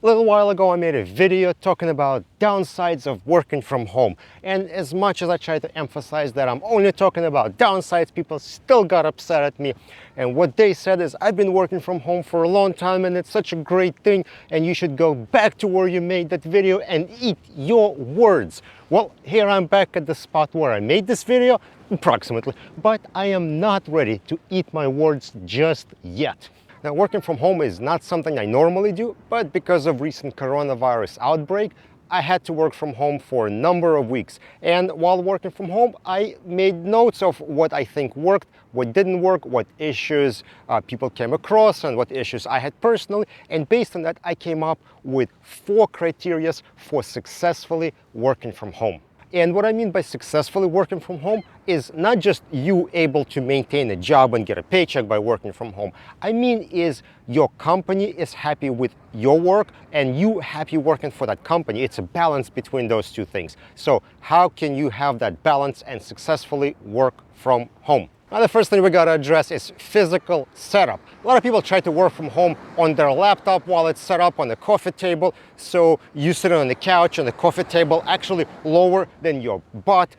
A little while ago I made a video talking about downsides of working from home, and as much as I try to emphasize that I'm only talking about downsides, people still got upset at me. And what they said is, I've been working from home for a long time and it's such a great thing and you should go back to where you made that video and eat your words. Well, here I'm back at the spot where I made this video, approximately, but I am not ready to eat my words just yet. Now, working from home is not something I normally do, but because of recent coronavirus outbreak, I had to work from home for a number of weeks. And while working from home, I made notes of what I think worked, what didn't work, what issues people came across, and what issues I had personally. And based on that, I came up with 4 criteria for successfully working from home. And what I mean by successfully working from home is not just you able to maintain a job and get a paycheck by working from home. I mean is your company is happy with your work and you happy working for that company. It's a balance between those two things. So how can you have that balance and successfully work from home? Now, the first thing we gotta address is physical setup. A lot of people try to work from home on their laptop while it's set up on the coffee table. So you sitting on the couch and the coffee table actually lower than your butt.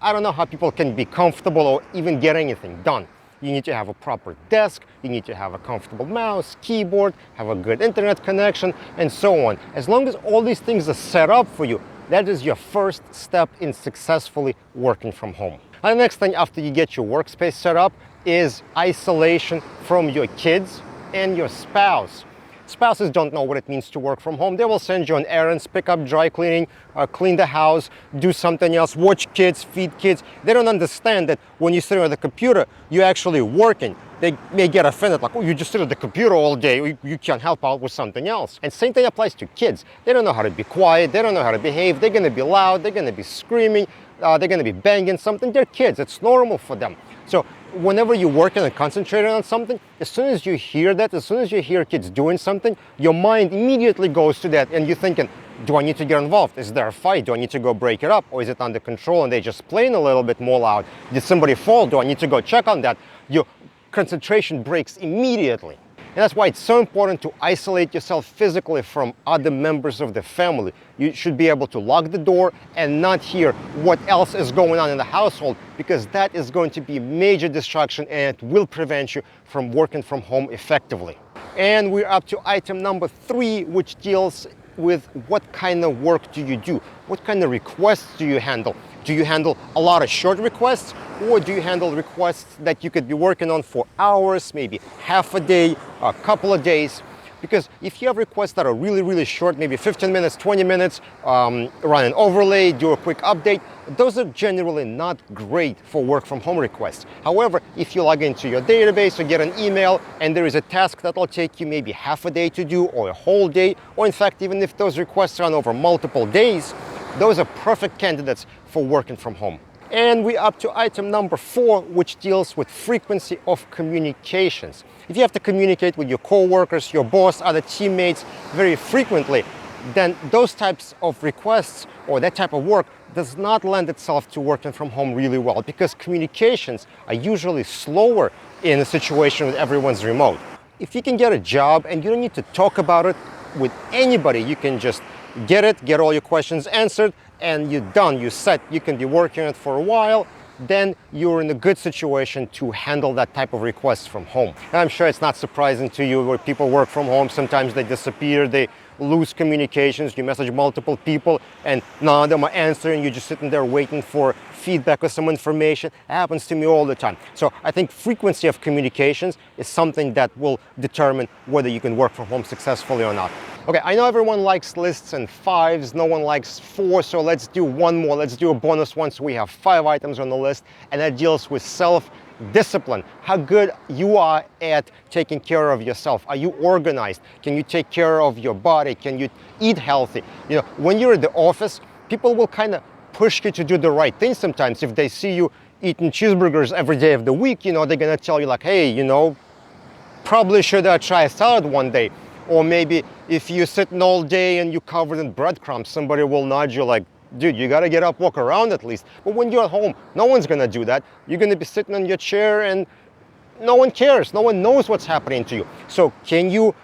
I don't know how people can be comfortable or even get anything done. You need to have a proper desk, you need to have a comfortable mouse, keyboard, have a good internet connection, and so on. As long as all these things are set up for you, that is your first step in successfully working from home. And the next thing after you get your workspace set up is isolation from your kids and your spouse. Spouses don't know what it means to work from home. They will send you on errands, pick up dry cleaning, clean the house, do something else, watch kids, feed kids. They don't understand that when you sit at the computer, you're actually working. They may get offended, like, oh, you just sit at the computer all day, you can't help out with something else. And same thing applies to kids. They don't know how to be quiet, they don't know how to behave, they're gonna be loud, they're gonna be screaming, they're gonna be banging something. They're kids, it's normal for them. So whenever you're working and concentrating on something, as soon as you hear that, as soon as you hear kids doing something, your mind immediately goes to that and you're thinking, do I need to get involved? Is there a fight? Do I need to go break it up? Or is it under control and they're just playing a little bit more loud? Did somebody fall? Do I need to go check on that? Your concentration breaks immediately. And that's why it's so important to isolate yourself physically from other members of the family. You should be able to lock the door and not hear what else is going on in the household, because that is going to be a major distraction and it will prevent you from working from home effectively. And we're up to item number 3, which deals with what kind of work do you do? What kind of requests do you handle? Do you handle a lot of short requests, or do you handle requests that you could be working on for hours, maybe half a day, a couple of days? Because if you have requests that are really, really short, maybe 15 minutes, 20 minutes, run an overlay, do a quick update, those are generally not great for work from home requests. However, if you log into your database or get an email and there is a task that will take you maybe half a day to do or a whole day, or in fact, even if those requests run over multiple days, those are perfect candidates for working from home. And we're up to item number 4, which deals with frequency of communications. If you have to communicate with your coworkers, your boss, other teammates very frequently, then those types of requests or that type of work does not lend itself to working from home really well, because communications are usually slower in a situation where everyone's remote. If you can get a job and you don't need to talk about it with anybody, you can just get all your questions answered, and you're done, you're set, you can be working on it for a while, then you're in a good situation to handle that type of requests from home. And I'm sure it's not surprising to you where people work from home, sometimes they disappear, they lose communications, you message multiple people and none of them are answering, you're just sitting there waiting for feedback or some information. It happens to me all the time. So I think frequency of communications is something that will determine whether you can work from home successfully or not. Okay, I know everyone likes lists and 5s, no one likes 4, so let's do one more. Let's do a bonus one. So we have 5 items on the list, and that deals with self-discipline. How good you are at taking care of yourself. Are you organized? Can you take care of your body? Can you eat healthy? When you're at the office, people will kind of push you to do the right thing sometimes. If they see you eating cheeseburgers every day of the week, they're gonna tell you like, hey, probably should try a salad one day. Or maybe if you're sitting all day and you're covered in breadcrumbs, somebody will nudge you like, dude, you gotta get up, walk around at least. But when you're at home, no one's gonna do that. You're gonna be sitting on your chair and no one cares. No one knows what's happening to you. So can you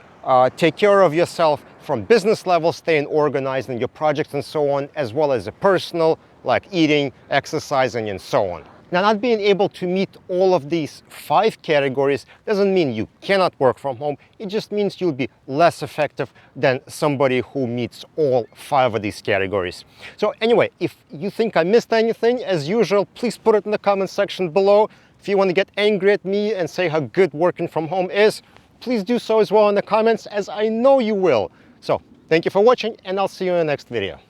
take care of yourself from business level, staying organized in your projects and so on, as well as a personal, like eating, exercising, and so on. Now, not being able to meet all of these 5 categories doesn't mean you cannot work from home. It just means you'll be less effective than somebody who meets all 5 of these categories. So anyway, if you think I missed anything, as usual, please put it in the comment section below. If you want to get angry at me and say how good working from home is, please do so as well in the comments, as I know you will. So thank you for watching, and I'll see you in the next video.